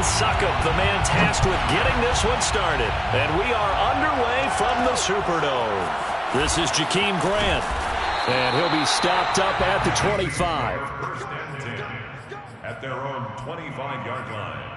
Suckup, the man tasked with getting this one started. And we are underway from the Superdome. This is Jakeem Grant. And he'll be stopped up at the 25. First and 10 at their own 25-yard line.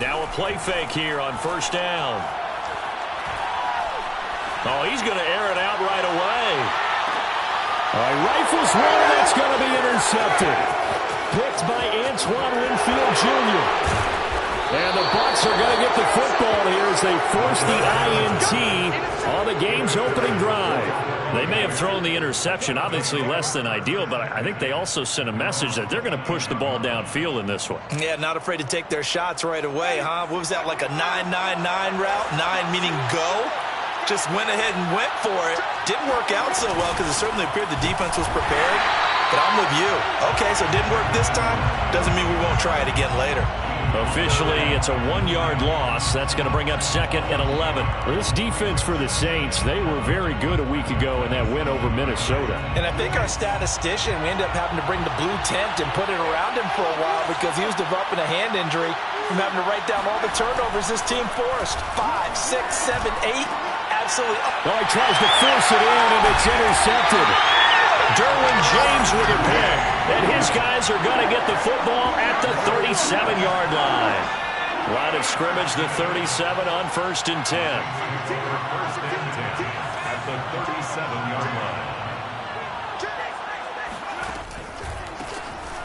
Now a play fake here on first down. Oh, he's going to air it out right away. All right, rifles one, that's going to be intercepted. Picked by Antoine Winfield Jr. And the Bucs are going to get the football here as they force the INT on the game's opening drive. They may have thrown the interception, obviously less than ideal, but I think they also sent a message that they're going to push the ball downfield in this one. Yeah, not afraid to take their shots right away, huh? What was that, like a 9-9-9 route? 9 meaning go? Just went ahead and went for it. Didn't work out so well because it certainly appeared the defense was prepared. But I'm with you. Okay, so it didn't work this time. Doesn't mean we won't try it again later. Officially, it's a 1-yard loss. That's going to bring up 2nd and 11. This defense for the Saints, they were very good a week ago in that win over Minnesota. And I think our statistician, we ended up having to bring the blue tent and put it around him for a while because he was developing a hand injury from having to write down all the turnovers this team forced. 5, 6, 7, 8. Absolutely. Well, he tries to force it in, and it's intercepted. Derwin James with a pick, and his guys are going to get the football at the 37-yard line. Line of scrimmage, the 37 on 1st and 10. First and 10 at the 37-yard line.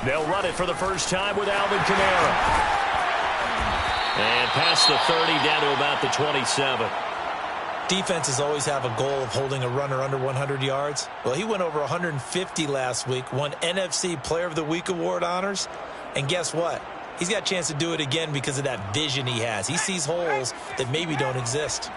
They'll run it for the first time with Alvin Kamara. And past the 30, down to about the 27. Defenses always have a goal of holding a runner under 100 yards. Well, he went over 150 last week, won NFC Player of the Week award honors. And guess what? He's got a chance to do it again because of that vision he has. He sees holes that maybe don't exist.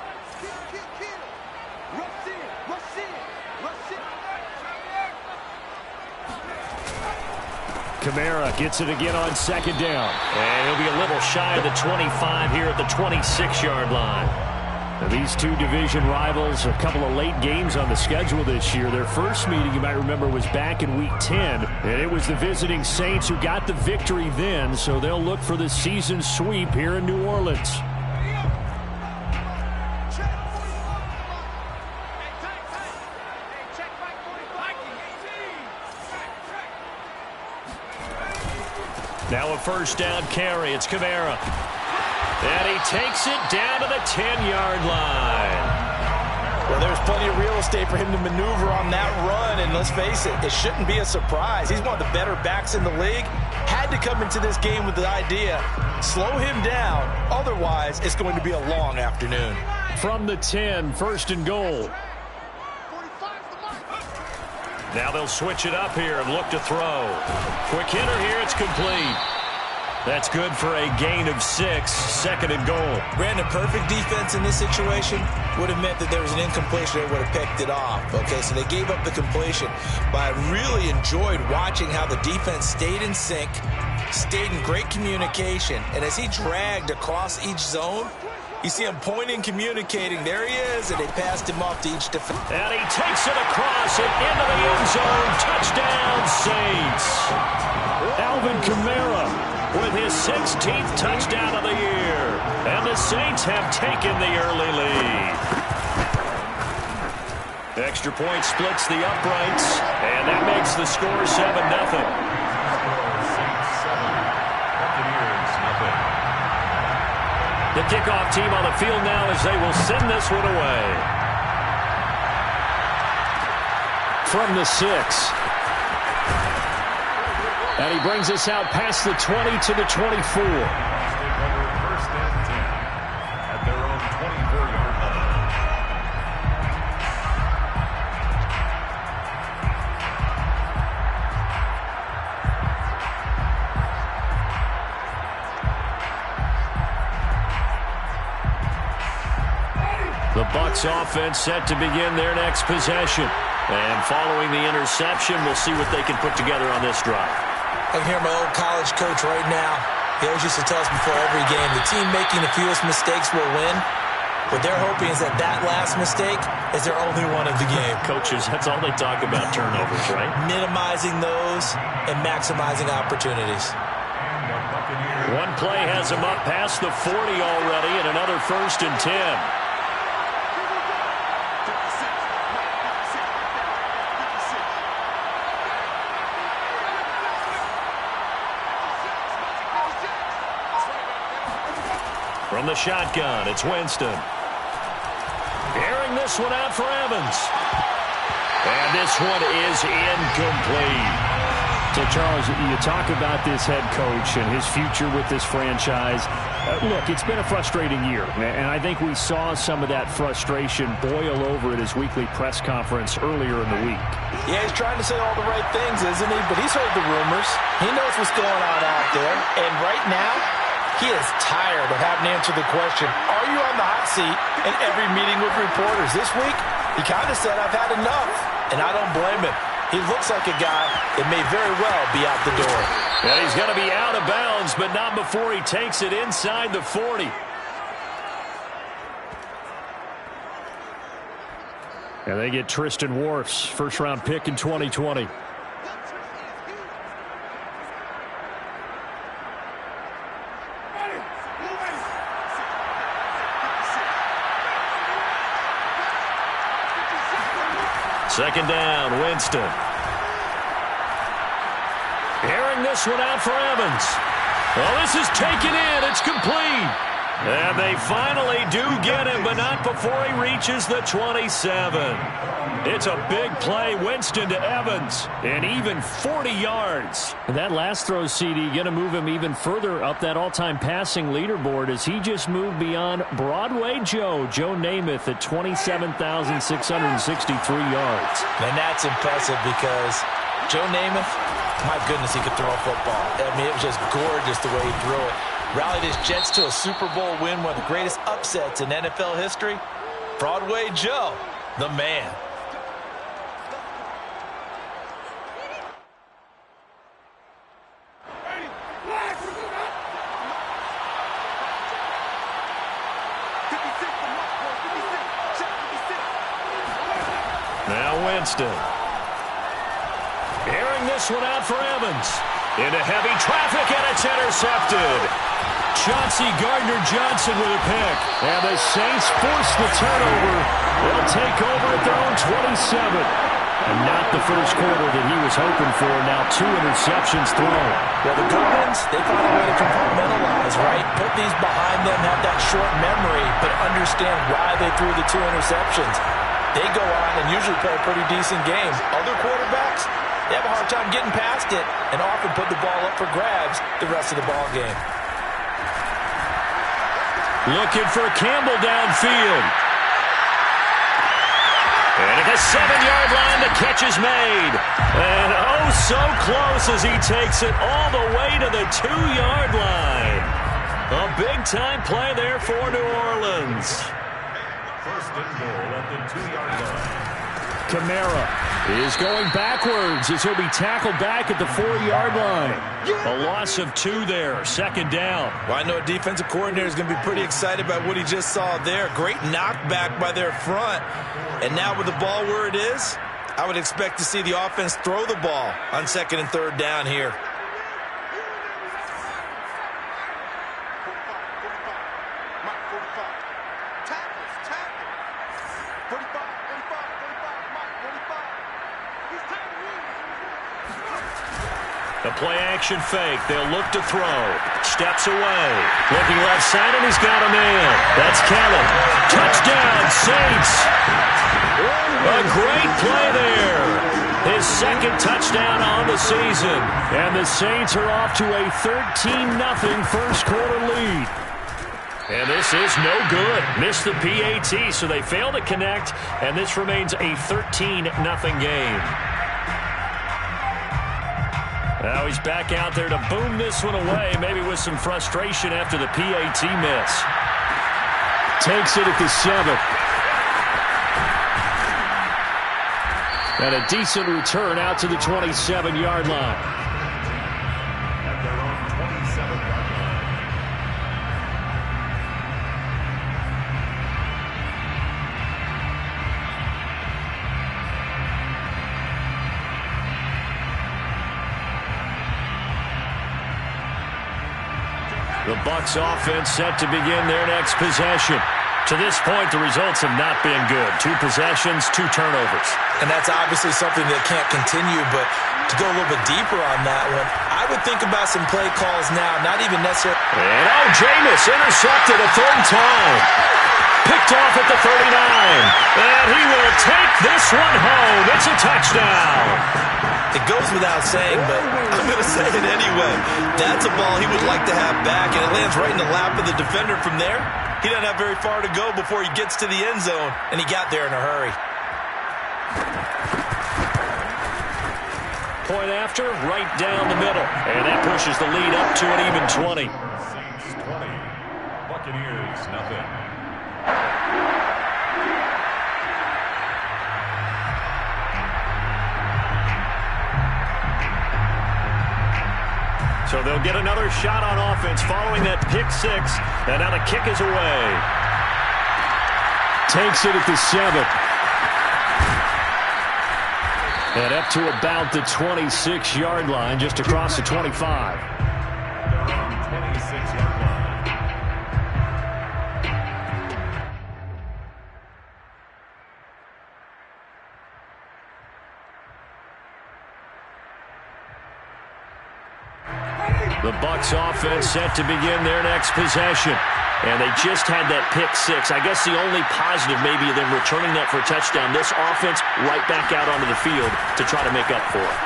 Kamara gets it again on 2nd down. And he'll be a little shy of the 25 here at the 26-yard line. Now, these two division rivals, a couple of late games on the schedule this year. Their first meeting, you might remember, was back in Week 10. And it was the visiting Saints who got the victory then, so they'll look for the season sweep here in New Orleans. Now a first down carry. It's Kamara. And he takes it down to the 10-yard line. Well, there's plenty of real estate for him to maneuver on that run, and let's face it, it shouldn't be a surprise. He's one of the better backs in the league. Had to come into this game with the idea, slow him down, otherwise it's going to be a long afternoon. From the 10, 1st and goal. Now they'll switch it up here and look to throw. Quick hitter here, it's complete. That's good for a gain of 6, 2nd and goal. Brandon, perfect defense in this situation would have meant that there was an incompletion. They would have picked it off. Okay, so they gave up the completion. But I really enjoyed watching how the defense stayed in sync, stayed in great communication. And as he dragged across each zone, you see him pointing, communicating. There he is, and they passed him off to each defense. And he takes it across and into the end zone. Touchdown, Saints. Alvin Kamara with his 16th touchdown of the year. And the Saints have taken the early lead. Extra point splits the uprights, and that makes the score 7-0. The kickoff team on the field now as they will send this one away. From the 6. And he brings us out past the 20 to the 24. First and 10 at their own 24-yard line. The Bucs offense set to begin their next possession. And following the interception, we'll see what they can put together on this drive. I can hear my old college coach right now. He always used to tell us before every game, the team making the fewest mistakes will win. What they're hoping is that last mistake is their only one of the game. Coaches, that's all they talk about, turnovers, right? Minimizing those and maximizing opportunities. One play has him up past the 40 already, and another 1st and 10. From the shotgun, it's Winston. Airing this one out for Evans. And this one is incomplete. So, Charles, you talk about this head coach and his future with this franchise. Look, it's been a frustrating year, and I think we saw some of that frustration boil over at his weekly press conference earlier in the week. Yeah, he's trying to say all the right things, isn't he? But he's heard the rumors. He knows what's going on out there. And right now, he is tired of having to answer the question, are you on the hot seat in every meeting with reporters? This week, he kind of said, I've had enough, and I don't blame him. He looks like a guy that may very well be out the door. And he's going to be out of bounds, but not before he takes it inside the 40. And they get Tristan Wirfs, first-round pick in 2020. Second down, Winston. Airing this one out for Evans. Well, this is taken in. It's complete. And they finally do get him, but not before he reaches the 27. It's a big play, Winston to Evans, and even 40 yards. And that last throw, CD, going to move him even further up that all-time passing leaderboard as he just moved beyond Broadway Joe Namath at 27,663 yards. And that's impressive because Joe Namath, my goodness, he could throw a football. I mean, it was just gorgeous the way he threw it. Rallied his Jets to a Super Bowl win, one of the greatest upsets in NFL history. Broadway Joe, the man. Now Winston. Airing this one out for Evans. Into heavy traffic, and it's intercepted. Chauncey Gardner-Johnson with a pick. And the Saints force the turnover. They'll take over at their own 27. And not the first quarter that he was hoping for. Now 2 interceptions thrown. Well, the good ones, they found a way to compartmentalize, right? Put these behind them, have that short memory, but understand why they threw the 2 interceptions. They go on and usually play a pretty decent game. Other quarterbacks, they have a hard time getting past it and often put the ball up for grabs the rest of the ball game. Looking for Campbell downfield. And at the 7-yard line, the catch is made. And oh, so close as he takes it all the way to the 2-yard line. A big-time play there for New Orleans. First and goal at the 2-yard line. Kamara is going backwards as he'll be tackled back at the 4-yard line. A loss of 2 there, second down. Well, I know a defensive coordinator is going to be pretty excited about what he just saw there. Great knockback by their front. And now with the ball where it is, I would expect to see the offense throw the ball on 2nd and 3rd down here. The play-action fake. They'll look to throw. Steps away. Looking left side, and he's got a man. That's Kelly. Touchdown, Saints. A great play there. His 2nd touchdown on the season. And the Saints are off to a 13-0 first quarter lead. And this is no good. Missed the PAT, so they fail to connect, and this remains a 13-0 game. Now he's back out there to boom this one away, maybe with some frustration after the PAT miss. Takes it at the 7. And a decent return out to the 27-yard line. At their own 27-yard line. The Bucs offense set to begin their next possession. To this point, the results have not been good. 2 possessions, 2 turnovers. And that's obviously something that can't continue, but to go a little bit deeper on that one, I would think about some play calls now, not even necessarily. And Jameis intercepted a 3rd time. Picked off at the 39. And he will take this one home. It's a touchdown. It goes without saying, but I'm going to say it anyway. That's a ball he would like to have back, and it lands right in the lap of the defender from there. He doesn't have very far to go before he gets to the end zone, and he got there in a hurry. Point after, right down the middle. And that pushes the lead up to an even 20. Saints 20, Buccaneers nothing. So they'll get another shot on offense following that pick 6. And now the kick is away. Takes it at the 7. And up to about the 26-yard line, just across the 25. They're on 26-yard line. The Bucs offense set to begin their next possession. And they just had that pick 6. I guess the only positive maybe of them returning that for a touchdown. This offense right back out onto the field to try to make up for it.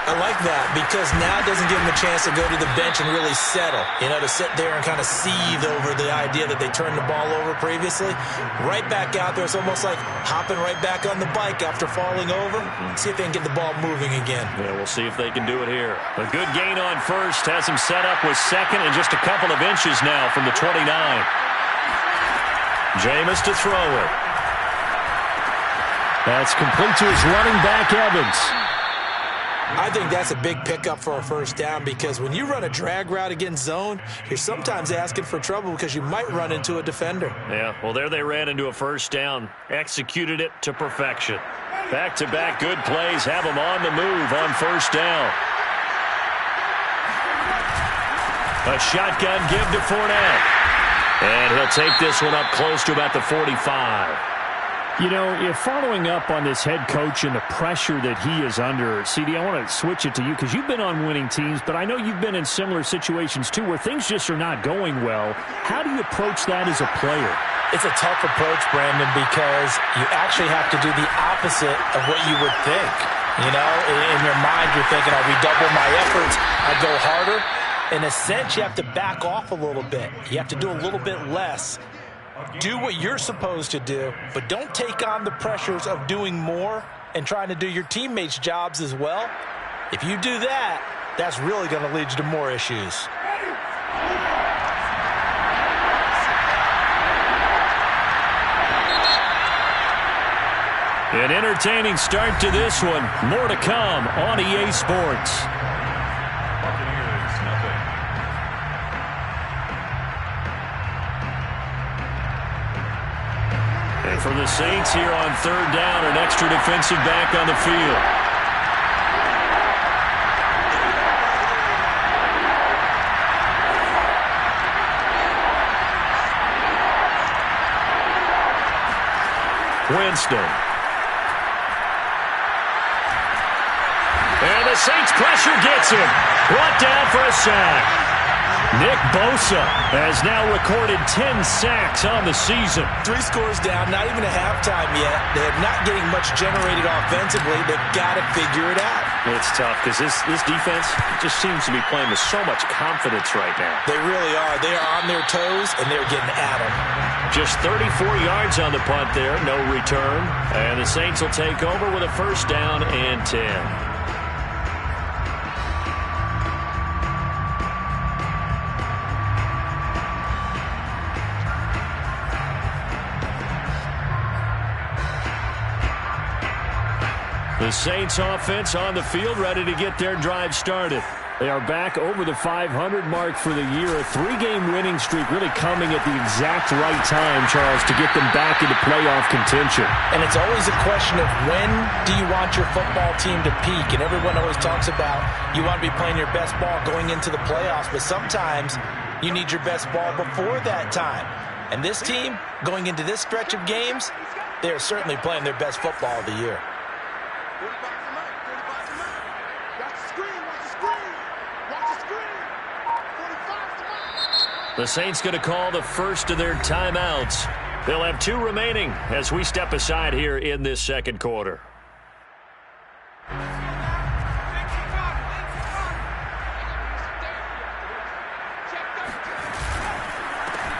I like that because now it doesn't give them a chance to go to the bench and really settle, to sit there and kind of seethe over the idea that they turned the ball over previously. Right back out there, it's almost like hopping right back on the bike after falling over. See if they can get the ball moving again. Yeah, we'll see if they can do it here. A good gain on first has him set up with 2nd and just a couple of inches now from the 29. Jameis to throw it. That's complete to his running back, Evans. I think that's a big pickup for a first down because when you run a drag route against zone, you're sometimes asking for trouble because you might run into a defender. Yeah, well, there they ran into a first down. Executed it to perfection. Back-to-back good plays have them on the move on first down. A shotgun give to Fournette. And he'll take this one up close to about the 45. If following up on this head coach and the pressure that he is under, CD, I want to switch it to you because you've been on winning teams, but I know you've been in similar situations too where things just are not going well. How do you approach that as a player? It's a tough approach, Brandon, because you actually have to do the opposite of what you would think. In your mind, you're thinking, I redouble my efforts, I go harder. In a sense, you have to back off a little bit. You have to do a little bit less. Do what you're supposed to do, but don't take on the pressures of doing more and trying to do your teammates' jobs as well. If you do that, that's really going to lead you to more issues. An entertaining start to this one. More to come on EA Sports. Buccaneers nothing. And for the Saints here on 3rd down, an extra defensive back on the field. Winston. And the Saints pressure gets him. Brought down for a sack. Nick Bosa has now recorded 10 sacks on the season. 3 scores down, not even a halftime yet. They're not getting much generated offensively. They've got to figure it out. It's tough because this defense just seems to be playing with so much confidence right now. They really are. They are on their toes, and they're getting at them. Just 34 yards on the punt there, no return. And the Saints will take over with a first down and 10. The Saints offense on the field, ready to get their drive started. They are back over the 500 mark for the year. A 3-game winning streak really coming at the exact right time, Charles, to get them back into playoff contention. And it's always a question of when do you want your football team to peak? And everyone always talks about you want to be playing your best ball going into the playoffs, but sometimes you need your best ball before that time. And this team, going into this stretch of games, they are certainly playing their best football of the year. The Saints going to call the first of their timeouts. They'll have 2 remaining as we step aside here in this second quarter.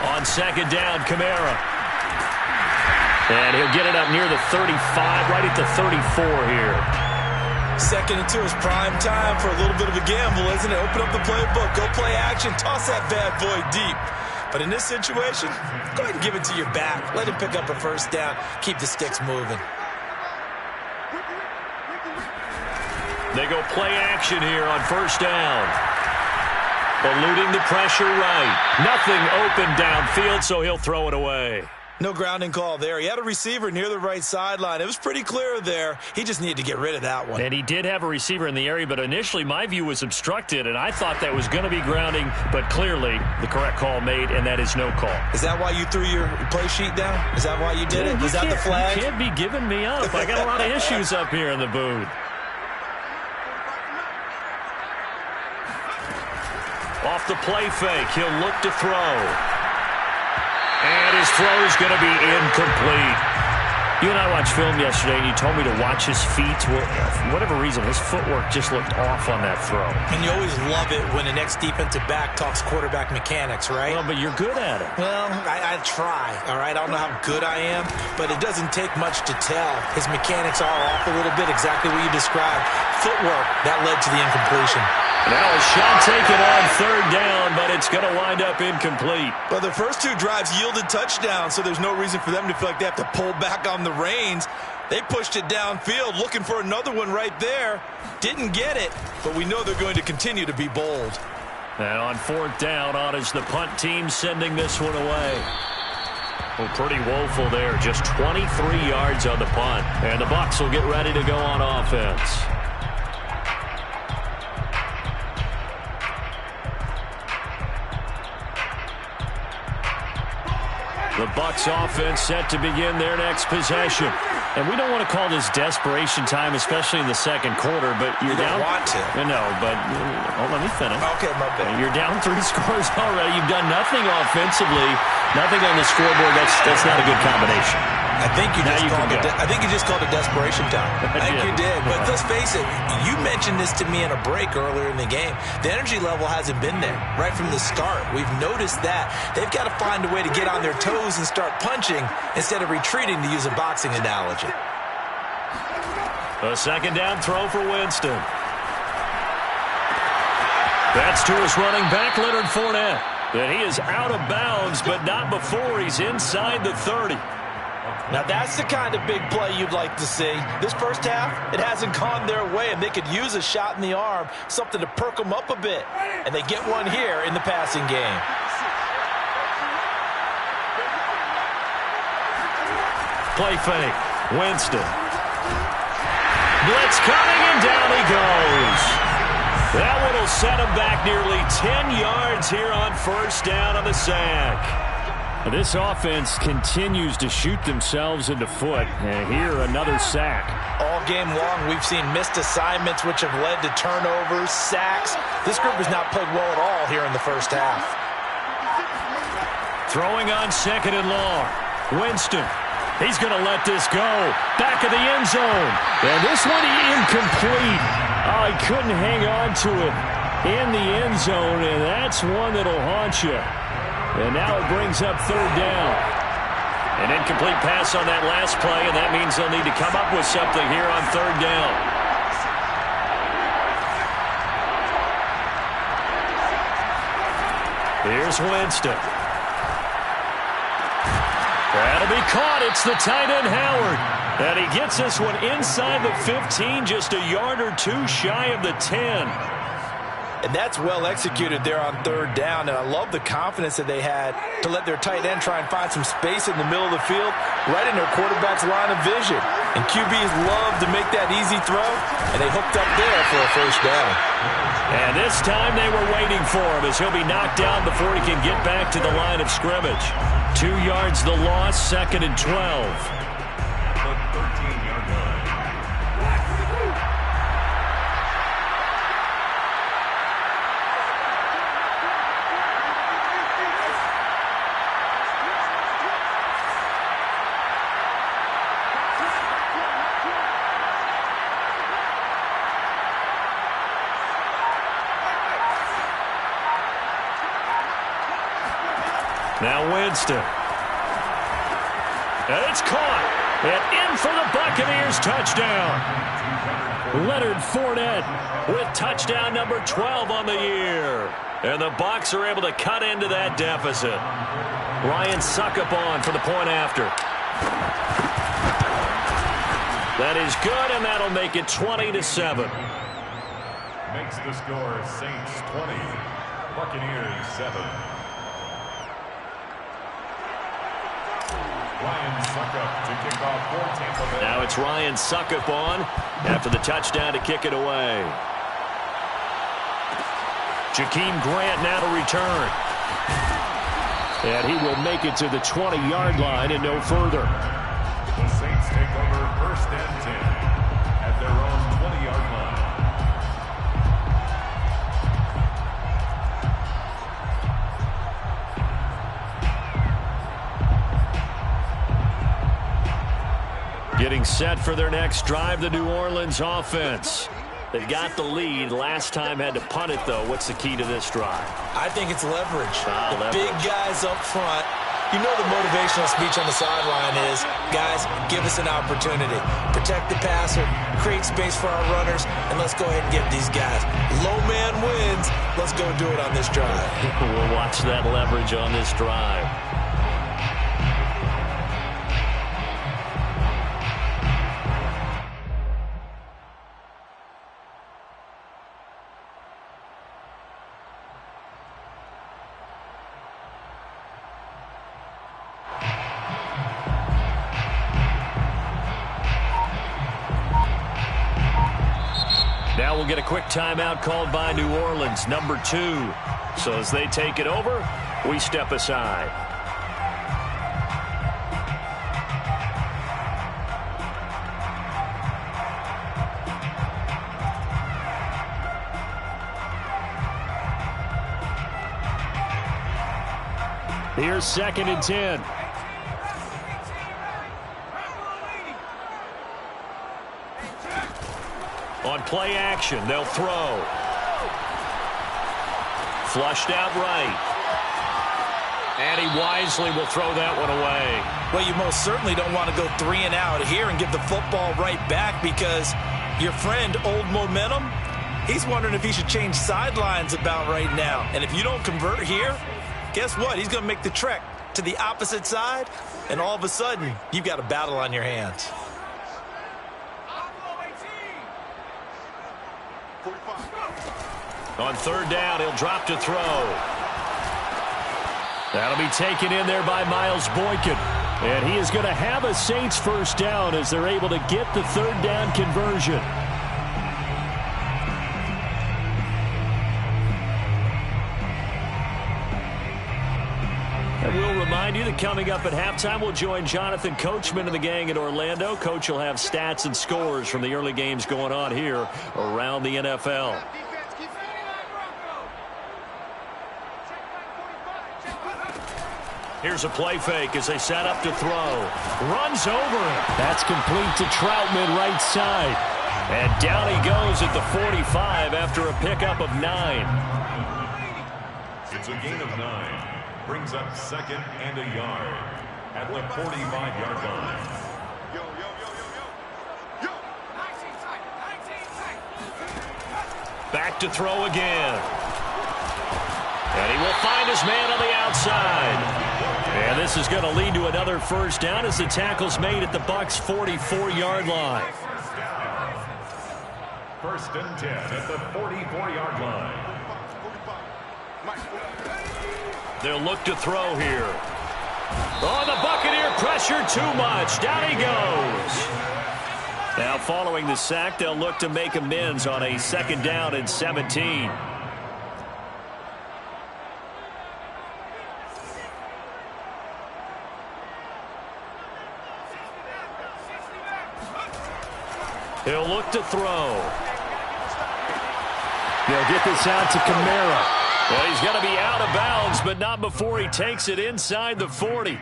On second down, Kamara. And he'll get it up near the 35, right at the 34 here. 2nd and 2 is prime time for a little bit of a gamble, isn't it? Open up the playbook, go play action, toss that bad boy deep. But in this situation, go ahead and give it to your back. Let him pick up a first down. Keep the sticks moving. They go play action here on first down. Eluding the pressure right. Nothing open downfield, so he'll throw it away. No grounding call there. He had a receiver near the right sideline. It was pretty clear there. He just needed to get rid of that one. And he did have a receiver in the area, but initially my view was obstructed, and I thought that was going to be grounding, but clearly the correct call made, and that is no call. Is that why you threw your play sheet down? Is that why you did it? Was that the flag? You can't be giving me up. I got a lot of issues up here in the booth. Off the play fake, he'll look to throw. And his throw is going to be incomplete. You and I watched film yesterday, and you told me to watch his feet. Well, for whatever reason, his footwork just looked off on that throw. And you always love it when the next defensive back talks quarterback mechanics, right? Well, but you're good at it. Well, I try, all right? I don't know how good I am, but it doesn't take much to tell. His mechanics are off a little bit, exactly what you described. Footwork, that led to the incompletion. Now a shot taken on third down, but it's going to wind up incomplete. Well, the first 2 drives yielded touchdowns, so there's no reason for them to feel like they have to pull back on the reins. They pushed it downfield, looking for another one right there. Didn't get it, but we know they're going to continue to be bold. And on fourth down, on is the punt team sending this one away. Well, pretty woeful there. Just 23 yards on the punt. And the Bucs will get ready to go on offense. The Bucs offense set to begin their next possession. And we don't want to call this desperation time, especially in the second quarter, but you're down. You don't want to. No, but let me finish. Okay, my bad. You're down 3 scores already. You've done nothing offensively, nothing on the scoreboard. That's not a good combination. I think you just called it desperation time. I think you did. But let's face it, you mentioned this to me in a break earlier in the game. The energy level hasn't been there right from the start. We've noticed that. They've got to find a way to get on their toes and start punching instead of retreating, to use a boxing analogy. A second down throw for Winston. That's to his running back, Leonard Fournette. And he is out of bounds, but not before he's inside the 30. Now, that's the kind of big play you'd like to see. This first half, it hasn't gone their way, and they could use a shot in the arm, something to perk them up a bit. And they get one here in the passing game. Play fake. Winston. Blitz coming, and down he goes. That one will set him back nearly 10 yards here on first down on the sack. This offense continues to shoot themselves in the foot. And here, another sack. All game long, we've seen missed assignments, which have led to turnovers, sacks. This group has not played well at all here in the first half. Throwing on second and long. Winston. He's going to let this go. Back of the end zone. And this one incomplete. Oh, he couldn't hang on to it in the end zone, and that's one that'll haunt you. And now it brings up third down. An incomplete pass on that last play, and that means they'll need to come up with something here on third down. Here's Winston. That'll be caught. It's the tight end, Howard. And he gets this one inside the 15, just a yard or two shy of the 10. And that's well executed there on third down. And I love the confidence that they had to let their tight end try and find some space in the middle of the field, right in their quarterback's line of vision. And QBs love to make that easy throw, and they hooked up there for a first down. And this time they were waiting for him as he'll be knocked down before he can get back to the line of scrimmage. 2 yards the loss, 2nd and 12. The 13-yard line. Now Winston. And it's caught. And in for the Buccaneers touchdown. Leonard Fournette with touchdown number 12 on the year. And the Bucs are able to cut into that deficit. Ryan Suckup on for the point after. That is good, and that'll make it 20-7. Makes the score Saints 20, Buccaneers 7. Ryan Suckup to kick off for Tampa Bay. Now it's Ryan Suckup on after the touchdown to kick it away. Jakeem Grant now to return. And he will make it to the 20-yard line and no further. The Saints take over 1st and 10 at their own 20-yard line. Getting set for their next drive, the New Orleans offense. They got the lead. Last time had to punt it, though. What's the key to this drive? I think it's leverage. Leverage. Big guys up front. You know the motivational speech on the sideline is, guys, give us an opportunity. Protect the passer, create space for our runners, and let's go ahead and get these guys. Low man wins. Let's go do it on this drive. We'll watch that leverage on this drive. Now we'll get a quick timeout called by New Orleans, number 2. So as they take it over, we step aside. Here's 2nd and 10. On play action, they'll throw. Flushed out right. And he wisely will throw that one away. Well, you most certainly don't want to go 3 and out here and give the football right back, because your friend, Old Momentum, he's wondering if he should change sidelines about right now. And if you don't convert here, guess what? He's going to make the trek to the opposite side, and all of a sudden, you've got a battle on your hands. On 3rd down, he'll drop to throw. That'll be taken in there by Miles Boykin. And he is going to have a Saints first down as they're able to get the 3rd down conversion. And we'll remind you that coming up at halftime, we'll join Jonathan Coachman and the gang in Orlando. Coach will have stats and scores from the early games going on here around the NFL. Here's a play fake as they set up to throw. Runs over it. That's complete to Troutman right side. And down he goes at the 45 after a pickup of 9. It's a gain of 9. Brings up 2nd and a yard at the 45-yard line. Back to throw again. And he will find his man on the outside. And And this is going to lead to another first down as the tackle's made at the Bucs' 44-yard line. First and 10 at the 44-yard line. They'll look to throw here. Oh, the Buccaneer pressure too much. Down he goes. Now following the sack, they'll look to make amends on a second down and 17. He'll look to throw. They'll get this out to Kamara. Well, he's going to be out of bounds, but not before he takes it inside the 40.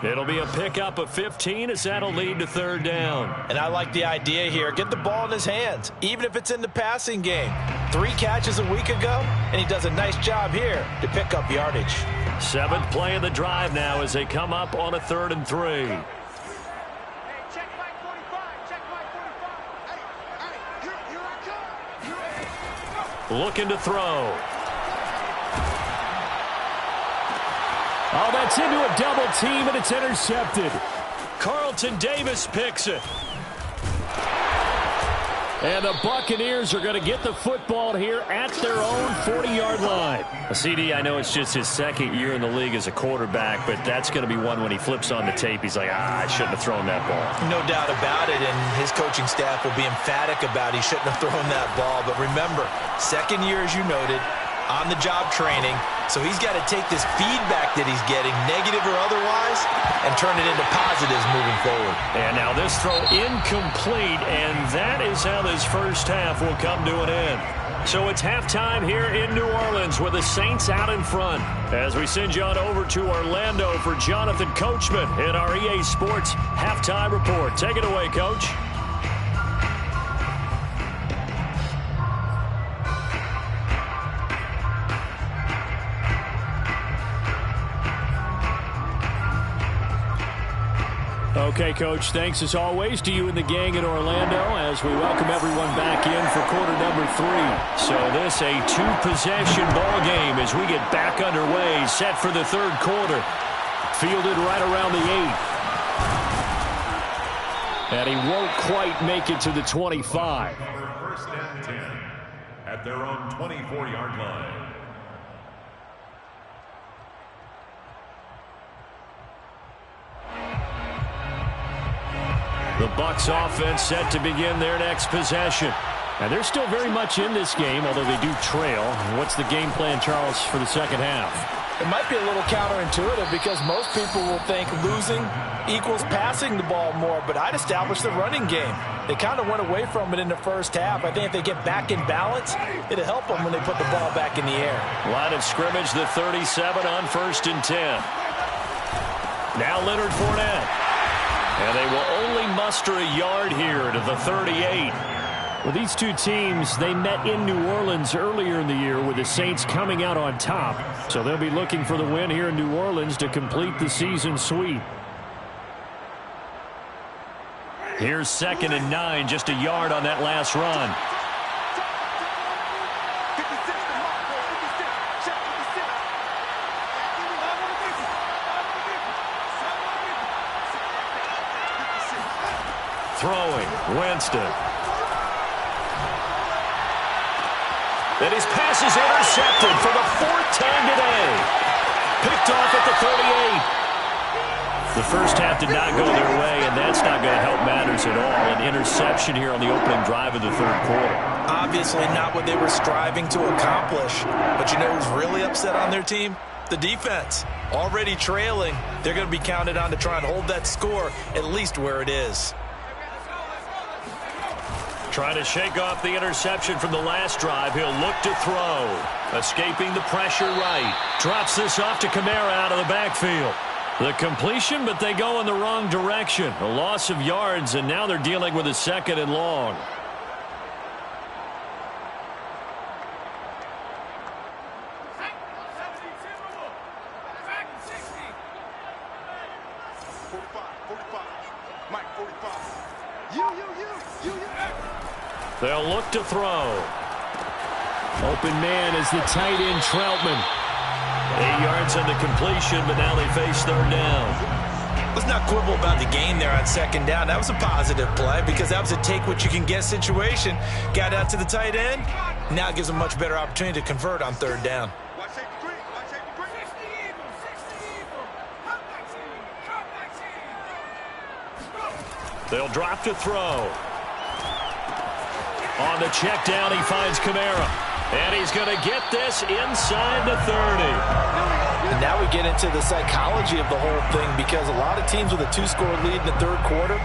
It'll be a pickup of 15 as that'll lead to third down. And I like the idea here. Get the ball in his hands, even if it's in the passing game. 3 catches a week ago, and he does a nice job here to pick up yardage. 7th play of the drive now as they come up on a 3rd and 3. Looking to throw. Oh, that's into a double team, and it's intercepted. Carlton Davis picks it. And the Buccaneers are going to get the football here at their own 40-yard line. CD, I know it's just his 2nd year in the league as a quarterback, but that's going to be one when he flips on the tape, he's like, I shouldn't have thrown that ball. No doubt about it, and his coaching staff will be emphatic about he shouldn't have thrown that ball. But remember, 2nd year, as you noted, on-the-job training, so he's got to take this feedback that he's getting, negative or otherwise, and turn it into positives moving forward. And now this throw incomplete, and that is how this first half will come to an end. So it's halftime here in New Orleans with the Saints out in front. As we send you on over to Orlando for Jonathan Coachman in our EA Sports Halftime Report. Take it away, Coach. Okay, Coach, thanks as always to you and the gang in Orlando as we welcome everyone back in for quarter number 3. So this a 2-possession ball game as we get back underway, set for the 3rd quarter. Fielded right around the 8. And he won't quite make it to the 25. First and 10 at their own 24-yard line. The Bucs offense set to begin their next possession. And they're still very much in this game, although they do trail. What's the game plan, Charles, for the second half? It might be a little counterintuitive because most people will think losing equals passing the ball more, but I'd establish the running game. They kind of went away from it in the first half. I think if they get back in balance, it'll help them when they put the ball back in the air. Line of scrimmage, the 37 on 1st and 10. Now Leonard Fournette. And they will only muster a yard here to the 38. Well, these two teams, they met in New Orleans earlier in the year with the Saints coming out on top. So they'll be looking for the win here in New Orleans to complete the season sweep. Here's 2nd and 9, just a yard on that last run. Throwing, Winston. And his pass is intercepted for the 4th time today. Picked off at the 38. The first half did not go their way, and that's not going to help matters at all. An interception here on the opening drive of the 3rd quarter. Obviously not what they were striving to accomplish. But you know who's really upset on their team? The defense. Already trailing, they're going to be counted on to try and hold that score at least where it is. Trying to shake off the interception from the last drive. He'll look to throw. Escaping the pressure right. Drops this off to Kamara out of the backfield. The completion, but they go in the wrong direction. A loss of yards, and now they're dealing with a 2nd and long. They'll look to throw. Open man is the tight end, Troutman. 8 yards on the completion, but now they face third down. Let's not quibble about the gain there on second down. That was a positive play because that was a take-what-you-can-get situation. Got out to the tight end. Now it gives them a much better opportunity to convert on third down. They'll drop to throw. On the check down, he finds Kamara. And he's going to get this inside the 30. And now we get into the psychology of the whole thing because a lot of teams with a 2-score lead in the third quarter,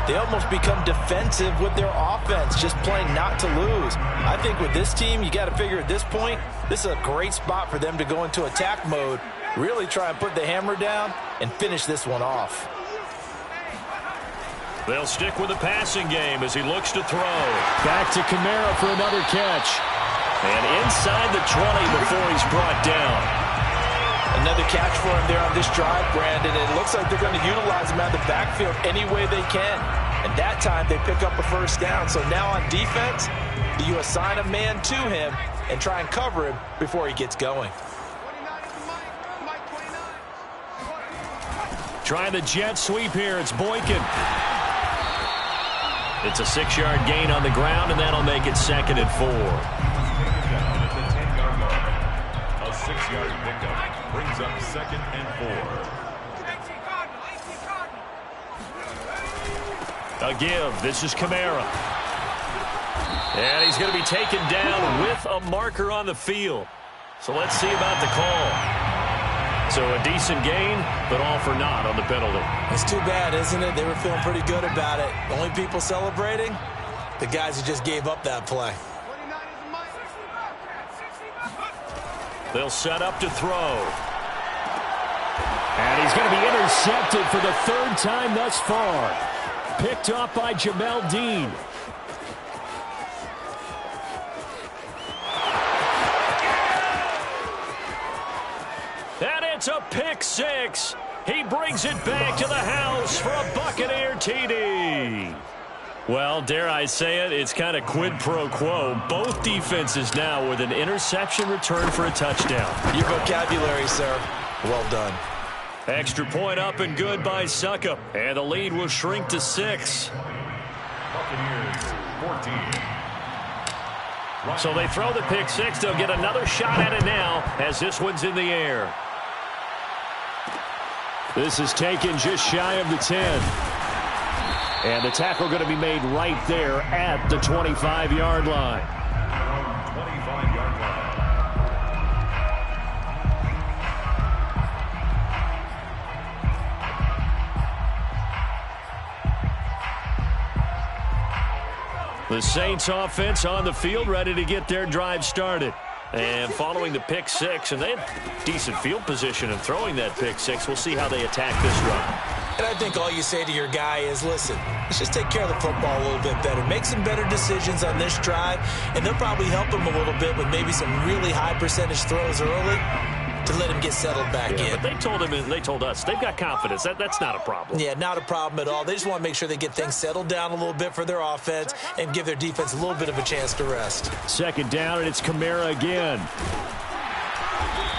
they almost become defensive with their offense, just playing not to lose. I think with this team, you got to figure at this point, this is a great spot for them to go into attack mode, really try and put the hammer down and finish this one off. They'll stick with the passing game as he looks to throw. Back to Kamara for another catch. And inside the 20 before he's brought down. Another catch for him there on this drive, Brandon. It looks like they're going to utilize him out of the backfield any way they can. And that time they pick up a first down. So now on defense, do you assign a man to him and try and cover him before he gets going? Trying the jet sweep here. It's Boykin. It's a 6-yard gain on the ground, and that'll make it 2nd and 4. A 6-yard pickup brings up 2nd and 4. A give. This is Kamara. And he's going to be taken down with a marker on the field. So let's see about the call. So a decent gain, but all for naught on the penalty. It's too bad, isn't it? They were feeling pretty good about it. The only people celebrating, the guys who just gave up that play. They'll set up to throw. And he's going to be intercepted for the 3rd time thus far. Picked off by Jamel Dean. And it's a pick 6. He brings it back to the house for a Buccaneer TD. Well, dare I say it, it's kind of quid pro quo. Both defenses now with an interception return for a touchdown. Your vocabulary, sir. Well done. Extra point up and good by Suckup. And the lead will shrink to 6. Buccaneers 14. So they throw the pick 6. They'll get another shot at it now as this one's in the air. This is taken just shy of the 10. And the tackle going to be made right there at the 25-yard line. 25-yard line. The Saints offense on the field, ready to get their drive started. And following the pick 6, and they have decent field position in throwing that pick 6. We'll see how they attack this drive. And I think all you say to your guy is, listen, let's just take care of the football a little bit better. Make some better decisions on this drive, and they'll probably help him a little bit with maybe some really high percentage throws early to let him get settled back in. But they told him, and they told us, they've got confidence. That's not a problem. Yeah, not a problem at all. They just want to make sure they get things settled down a little bit for their offense and give their defense a little bit of a chance to rest. 2nd down, and it's Kamara again.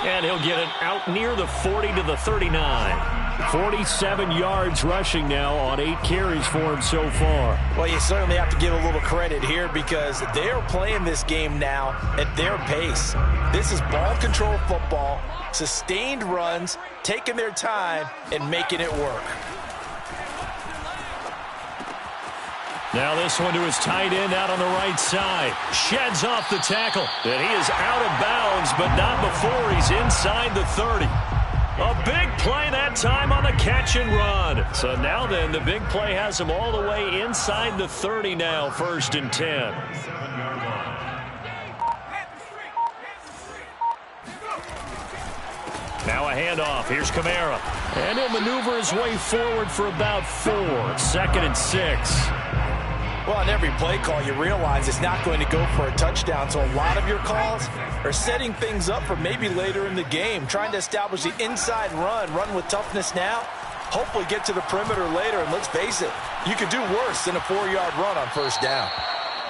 And he'll get it out near the 40 to the 39. 47 yards rushing now on 8 carries for him so far. Well, you certainly have to give a little credit here because they are playing this game now at their pace. This is ball control football, sustained runs, taking their time, and making it work. Now this one to his tight end out on the right side. Sheds off the tackle. And he is out of bounds, but not before he's inside the 30. A big play that time on the catch and run. So now then, the big play has him all the way inside the 30 now, 1st and 10. 7-yard line. Now a handoff. Here's Kamara. And he'll maneuver his way forward for about 4. 2nd and 6. Well, on every play call, you realize it's not going to go for a touchdown. So a lot of your calls are setting things up for maybe later in the game, trying to establish the inside run with toughness now, hopefully get to the perimeter later. And let's face it, you could do worse than a 4-yard run on 1st down.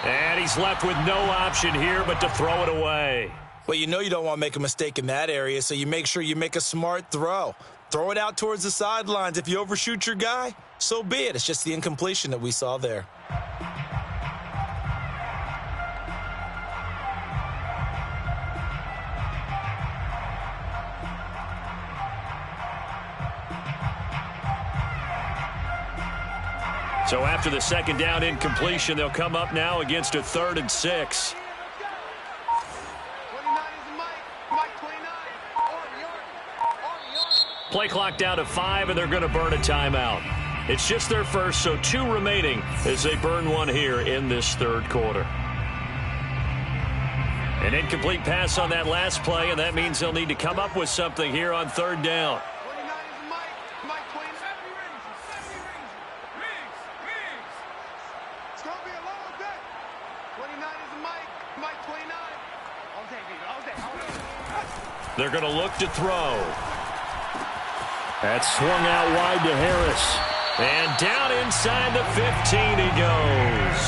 And he's left with no option here but to throw it away. Well, you know you don't want to make a mistake in that area, so you make sure you make a smart throw. Throw it out towards the sidelines. If you overshoot your guy, so be it. It's just the incompletion that we saw there. So after the second down incompletion, they'll come up now against a 3rd and 6. Play clock down to 5, and they're going to burn a timeout. It's just their first, so 2 remaining as they burn one here in this 3rd quarter. An incomplete pass on that last play, and that means they'll need to come up with something here on 3rd down. They're going to look to throw. That's swung out wide to Harris. And down inside the 15 he goes.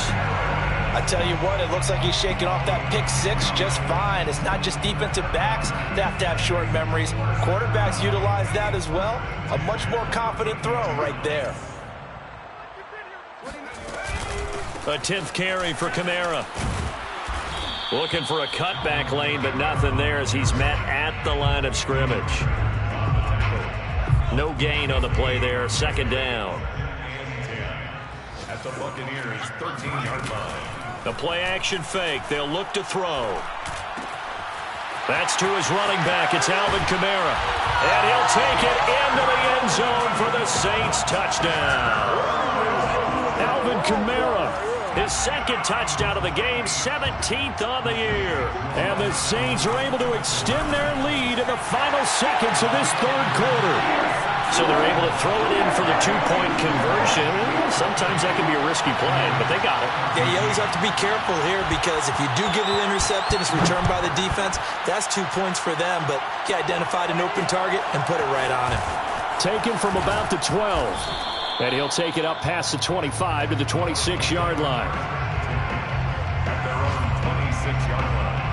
I tell you what, it looks like he's shaking off that pick 6 just fine. It's not just defensive backs that have to have short memories. Quarterbacks utilize that as well. A much more confident throw right there. A 10th carry for Kamara. Looking for a cutback lane, but nothing there as he's met at the line of scrimmage. No gain on the play there. 2nd down. At the Buccaneers' 13-yard line. The play action fake. They'll look to throw. That's to his running back. It's Alvin Kamara. And he'll take it into the end zone for the Saints touchdown. Alvin Kamara, his 2nd touchdown of the game, 17th on the year. And the Saints are able to extend their lead in the final seconds of this 3rd quarter. So they're able to throw it in for the 2-point conversion. Sometimes that can be a risky play, but they got it. Yeah, you always have to be careful here because if you do get it intercepted, it's returned by the defense, that's 2 points for them. But he identified an open target and put it right on him. Taken from about the 12. And he'll take it up past the 25 to the 26-yard line. At their own 26-yard line.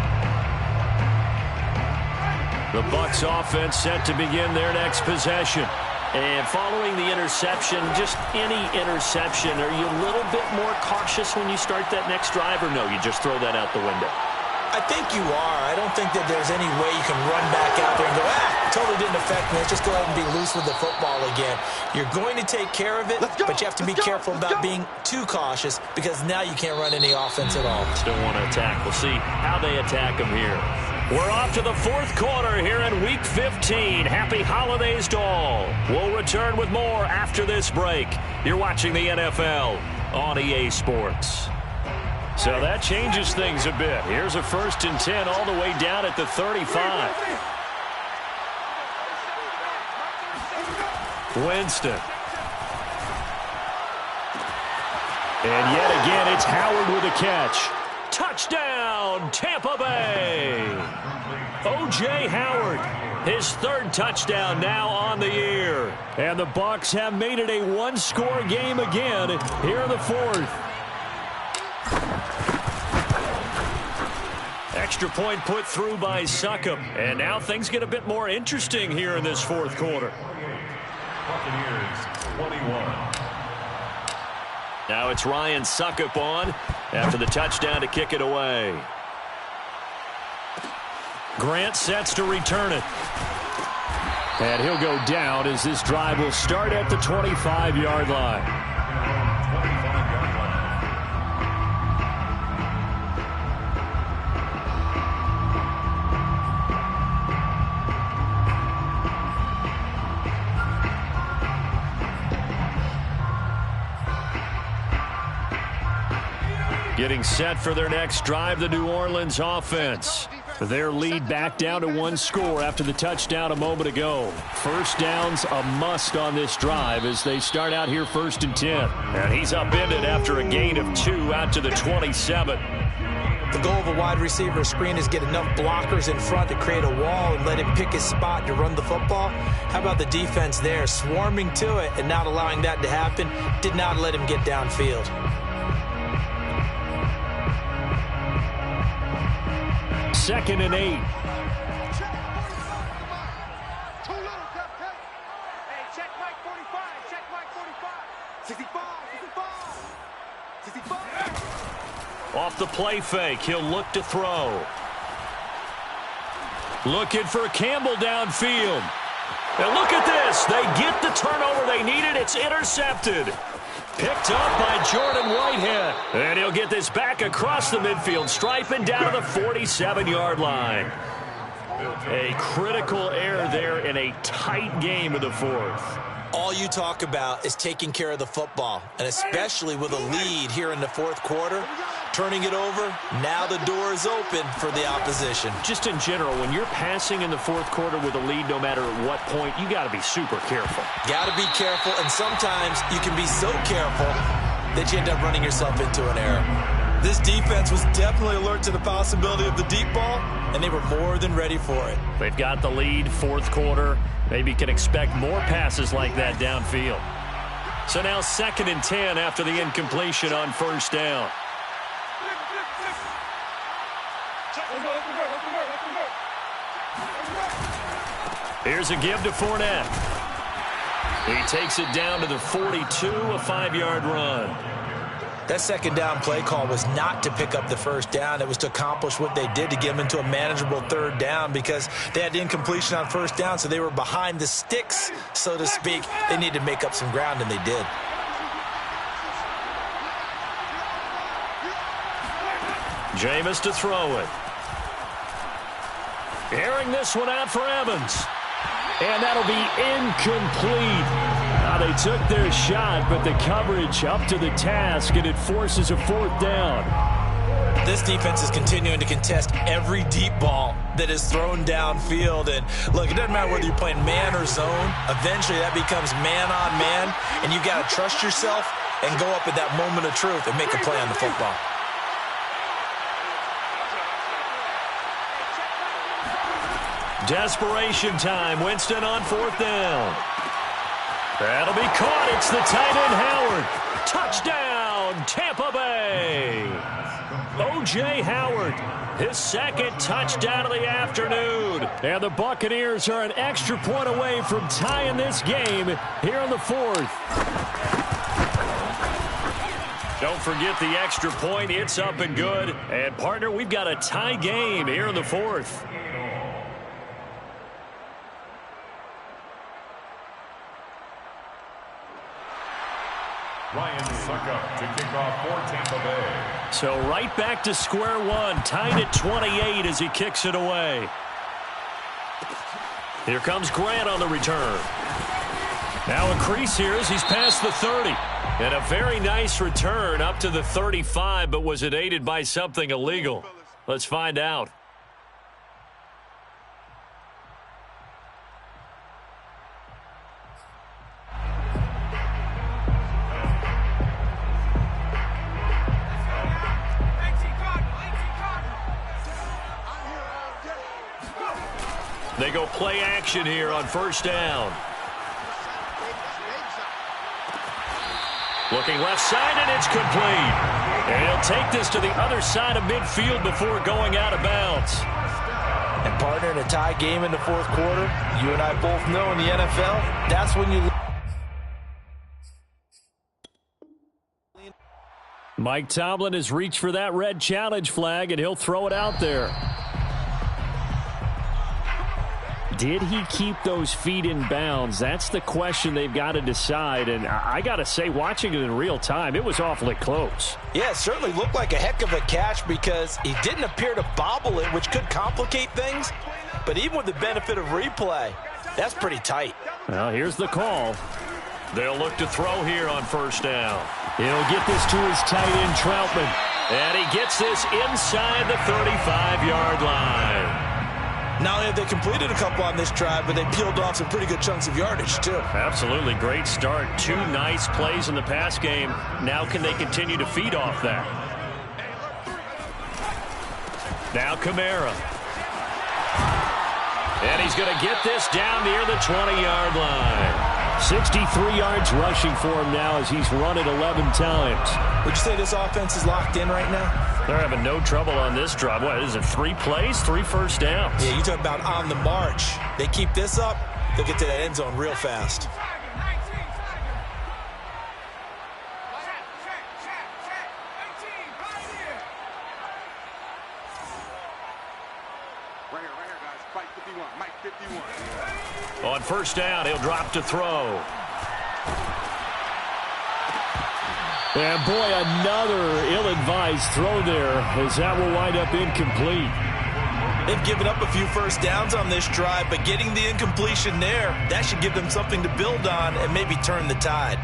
The Bucs offense set to begin their next possession. And following the interception, just any interception, are you a little bit more cautious when you start that next drive, or no, you just throw that out the window? I think you are. I don't think that there's any way you can run back out there and go, totally didn't affect me. Let's just go ahead and be loose with the football again. You're going to take care of it, but you have to be careful about being too cautious because now you can't run any offense at all. Still want to attack. We'll see how they attack them here. We're off to the 4th quarter here in Week 15. Happy holidays to all. We'll return with more after this break. You're watching the NFL on EA Sports. So that changes things a bit. Here's a 1st and 10 all the way down at the 35. Winston. And yet again, it's Howard with a catch. Touchdown, Tampa Bay. O.J. Howard, his 3rd touchdown now on the year. And the Bucs have made it a 1-score game again here in the 4th. Extra point put through by Succop. And now things get a bit more interesting here in this 4th quarter. Buccaneers 21. Now it's Ryan Succop on after the touchdown to kick it away. Grant sets to return it. And he'll go down as this drive will start at the 25-yard line. Getting set for their next drive, the New Orleans offense. Their lead back down to 1 score after the touchdown a moment ago. 1st down's a must on this drive as they start out here 1st and 10. And he's upended after a gain of 2 out to the 27. The goal of a wide receiver screen is get enough blockers in front to create a wall and let him pick his spot to run the football. How about the defense there, swarming to it and not allowing that to happen? Did not let him get downfield. 2nd and 8. Off the play fake, he'll look to throw. Looking for Campbell downfield. And look at this. They get the turnover they needed. It's intercepted. Picked up by Jordan Whitehead. And he'll get this back across the midfield stripe and down to the 47-yard line. A critical error there in a tight game of the fourth. All you talk about is taking care of the football, and especially with a lead here in the fourth quarter, turning it over, now the door is open for the opposition. Just in general, when you're passing in the fourth quarter with a lead, no matter at what point, you got to be super careful. Got to be careful, and sometimes you can be so careful that you end up running yourself into an error. This defense was definitely alert to the possibility of the deep ball, and they were more than ready for it. They've got the lead, fourth quarter. Maybe can expect more passes like that downfield. So now 2nd and 10 after the incompletion on first down. Here's a give to Fournette. He takes it down to the 42, a 5-yard run. That second down play call was not to pick up the first down. It was to accomplish what they did to get them into a manageable third down because they had the incompletion on first down, so they were behind the sticks, so to speak. They needed to make up some ground, and they did. Jameis to throw it. Airing this one out for Evans. And that'll be incomplete. Now they took their shot, but the coverage up to the task, and it forces a fourth down. This defense is continuing to contest every deep ball that is thrown downfield. And, look, it doesn't matter whether you're playing man or zone. Eventually that becomes man-on-man, and you've got to trust yourself and go up at that moment of truth and make a play on the football. Desperation time. Winston on fourth down. That'll be caught. It's the tight end, Howard. Touchdown, Tampa Bay. O.J. Howard, his second touchdown of the afternoon. And the Buccaneers are an extra point away from tying this game here in the fourth. Don't forget the extra point. It's up and good. And, partner, we've got a tie game here in the fourth. Ryan Suckup to kick off for Tampa Bay. So right back to square one, tied at 28 as he kicks it away. Here comes Grant on the return. Now a crease here as he's past the 30. And a very nice return up to the 35, but was it aided by something illegal? Let's find out. They go play action here on first down. Looking left side, and it's complete. And he'll take this to the other side of midfield before going out of bounds. And, partner, in a tie game in the fourth quarter, you and I both know in the NFL, that's when you... Mike Tomlin has reached for that red challenge flag, and he'll throw it out there. Did he keep those feet in bounds? That's the question they've got to decide. And I got to say, watching it in real time, it was awfully close. Yeah, it certainly looked like a heck of a catch because he didn't appear to bobble it, which could complicate things. But even with the benefit of replay, that's pretty tight. Well, here's the call. They'll look to throw here on first down. He'll get this to his tight end, Troutman. And he gets this inside the 35-yard line. Not only have they completed a couple on this drive, but they peeled off some pretty good chunks of yardage, too. Absolutely. Great start. Two nice plays in the pass game. Now can they continue to feed off that? Now Kamara. And he's going to get this down near the 20-yard line. 63 yards rushing for him now as he's run it 11 times. Would you say this offense is locked in right now? They're having no trouble on this drive. What is it, 3 plays, 3 first downs? Yeah, you talk about on the march. They keep this up, they'll get to that end zone real fast. On first down, he'll drop to throw. And boy, another ill-advised throw there, as that will wind up incomplete. They've given up a few first downs on this drive, but getting the incompletion there, that should give them something to build on and maybe turn the tide.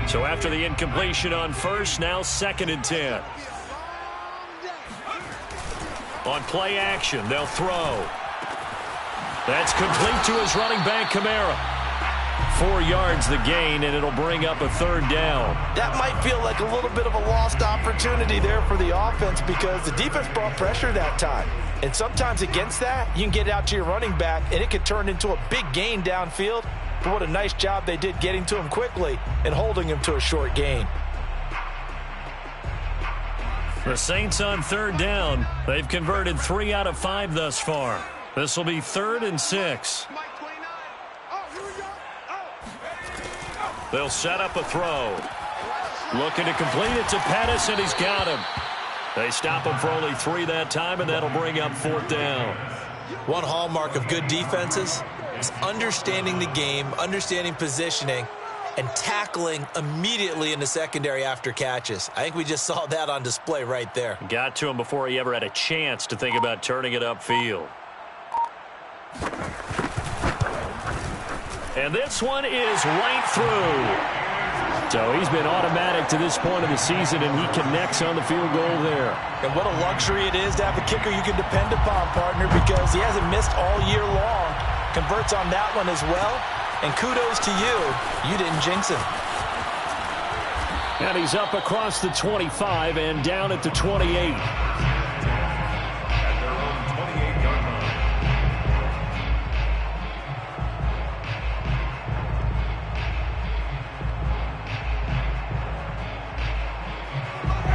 So after the incompletion on first, now 2nd and 10. On play action, they'll throw. That's complete to his running back, Kamara. 4 yards the gain, and it'll bring up a 3rd down. That might feel like a little bit of a lost opportunity there for the offense because the defense brought pressure that time. And sometimes against that, you can get out to your running back, and it could turn into a big gain downfield. But what a nice job they did getting to him quickly and holding him to a short gain. The Saints on 3rd down. They've converted 3 out of 5 thus far. This will be 3rd and 6. They'll set up a throw. Looking to complete it to Pettis, and he's got him. They stop him for only 3 that time, and that'll bring up 4th down. One hallmark of good defenses is understanding the game, understanding positioning, and tackling immediately in the secondary after catches. I think we just saw that on display right there. Got to him before he ever had a chance to think about turning it upfield. And this one is right through. So he's been automatic to this point of the season, and he connects on the field goal there. And what a luxury it is to have a kicker you can depend upon, partner, because he hasn't missed all year long. Converts on that one as well. And kudos to you. You didn't jinx him. And he's up across the 25 and down at the 28.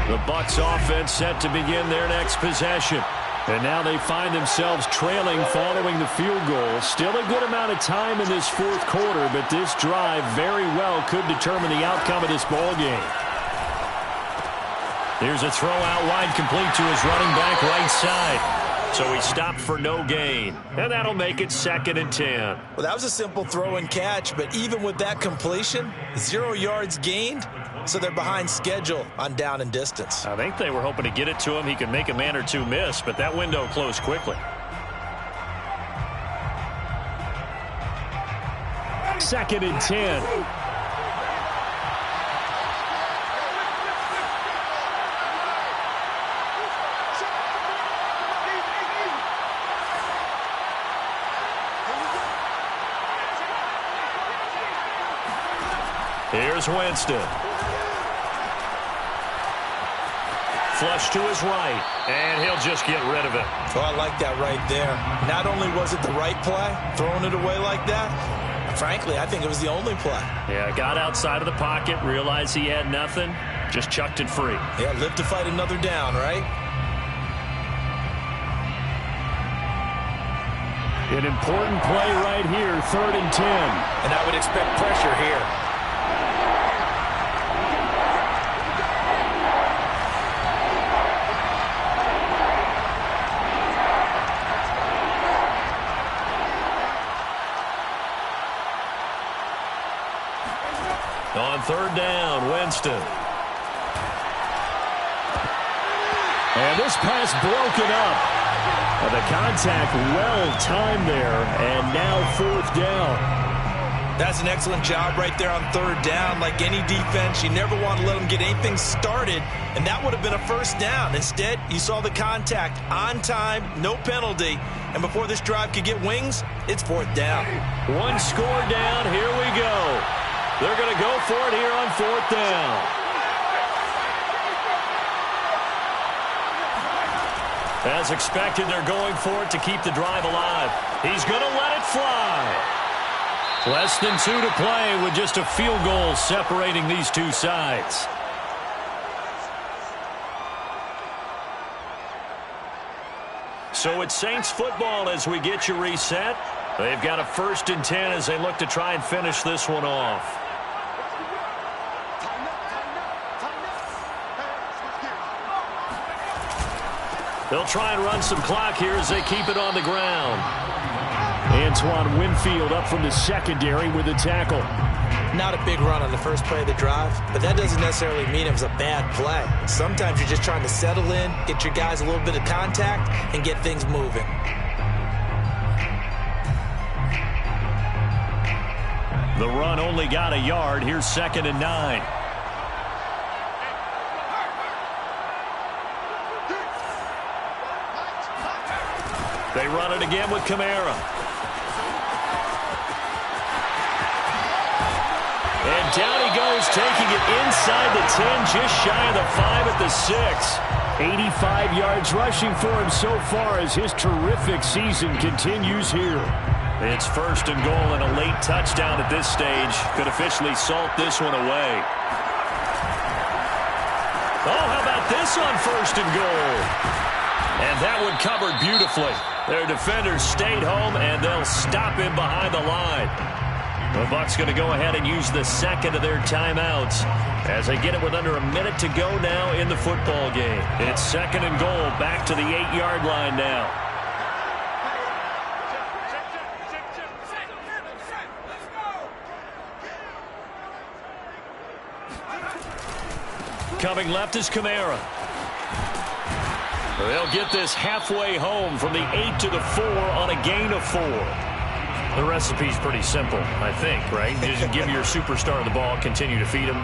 The Bucs offense set to begin their next possession. And now they find themselves trailing following the field goal. Still a good amount of time in this 4th quarter, but this drive very well could determine the outcome of this ball game. Here's a throw out wide, complete to his running back right side. So he stopped for no gain. And that'll make it 2nd and 10. Well, that was a simple throw and catch, but even with that completion, 0 yards gained. So they're behind schedule on down and distance. I think they were hoping to get it to him. He could make a man or 2 miss, but that window closed quickly. 2nd and 10. Here's Winston. Flush to his right, and he'll just get rid of it. Oh, I like that right there. Not only was it the right play, throwing it away like that, frankly, I think it was the only play. Yeah, got outside of the pocket, realized he had nothing, just chucked it free. Yeah, live to fight another down, right? An important play right here, 3rd and 10. And I would expect pressure here. On 3rd down, Winston. And this pass broken up. The contact well timed there, and now 4th down. That's an excellent job right there on 3rd down. Like any defense, you never want to let them get anything started, and that would have been a 1st down. Instead, you saw the contact on time, no penalty, and before this drive could get wings, it's 4th down. 1 score down, here we go. They're going to go for it here on 4th down. As expected, they're going for it to keep the drive alive. He's going to let it fly. Less than 2 to play with just a field goal separating these two sides. So it's Saints football as we get you reset. They've got a 1st and 10 as they look to try and finish this one off. They'll try and run some clock here as they keep it on the ground. Antoine Winfield up from the secondary with a tackle. Not a big run on the first play of the drive, but that doesn't necessarily mean it was a bad play. Sometimes you're just trying to settle in, get your guys a little bit of contact, and get things moving. The run only got a yard. Here's 2nd and 9. They run it again with Kamara. And down he goes, taking it inside the 10, just shy of the 5 at the 6. 85 yards rushing for him so far as his terrific season continues here. It's 1st and goal, and a late touchdown at this stage could officially salt this one away. Oh, how about this on 1st and goal? And that one covered beautifully. Their defenders stayed home, and they'll stop him behind the line. The Bucs going to go ahead and use the 2nd of their timeouts as they get it with under a minute to go now in the football game. It's 2nd and goal, back to the 8-yard line now. Coming left is Kamara. They'll get this halfway home from the 8 to the 4 on a gain of 4. The recipe's pretty simple, I think, right? Just give your superstar the ball, continue to feed him.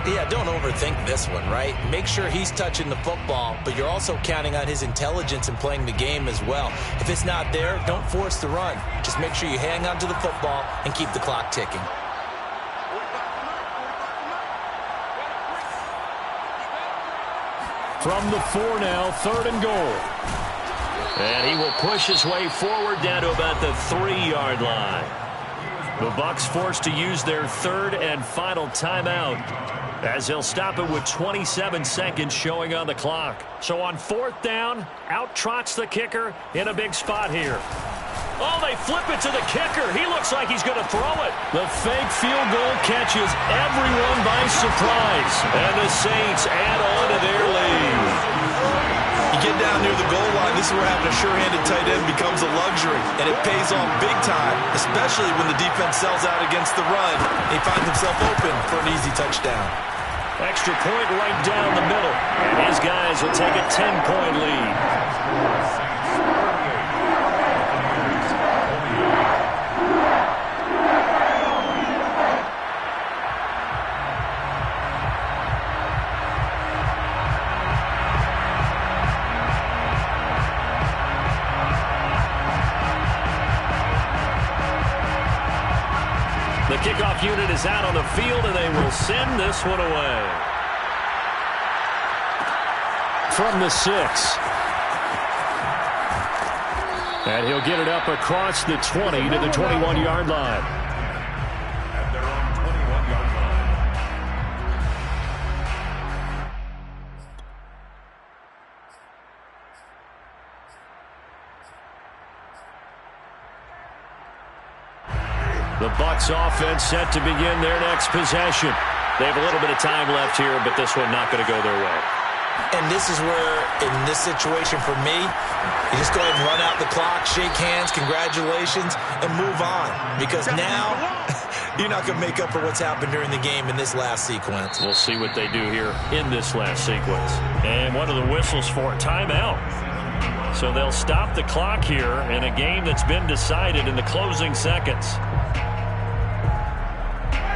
Yeah, don't overthink this one, right? Make sure he's touching the football, but you're also counting on his intelligence in playing the game as well. If it's not there, don't force the run. Just make sure you hang on to the football and keep the clock ticking. From the 4 now, 3rd and goal. And he will push his way forward down to about the 3-yard line. The Bucs forced to use their 3rd and final timeout as they'll stop it with 27 seconds showing on the clock. So on 4th down, out trots the kicker in a big spot here. Oh, they flip it to the kicker. He looks like he's going to throw it. The fake field goal catches everyone by surprise. And the Saints add on to their lead. You get down near the goal line, this is where having a sure-handed tight end becomes a luxury. And it pays off big time, especially when the defense sells out against the run. He finds himself open for an easy touchdown. Extra point right down the middle. And his guys will take a 10-point lead. The kickoff unit is out on the field, and they will send this one away. From the 6. And he'll get it up across the 20 to the 21-yard line. At their own 21-yard line. The Bucs offense set to begin their next possession. They have a little bit of time left here, but this one not going to go their way. And this is where, in this situation for me, you just go ahead and run out the clock, shake hands, congratulations, and move on. Because now, you're not going to make up for what's happened during the game in this last sequence. We'll see what they do here in this last sequence. And one of the whistles for a timeout. So they'll stop the clock here in a game that's been decided in the closing seconds.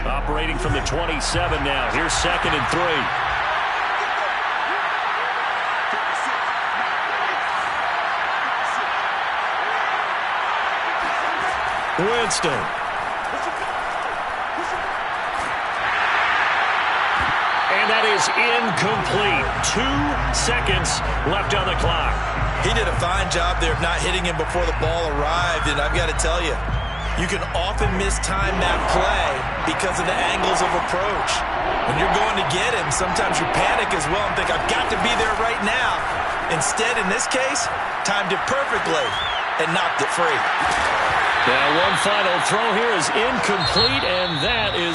Operating from the 27 now. Here's 2nd and 3. Winston. And that is incomplete. 2 seconds left on the clock. He did a fine job there of not hitting him before the ball arrived, and I've got to tell you, you can often mistime that play because of the angles of approach. When you're going to get him, sometimes you panic as well and think, I've got to be there right now. Instead, in this case, timed it perfectly and knocked it free. Yeah, one final throw here is incomplete, and that is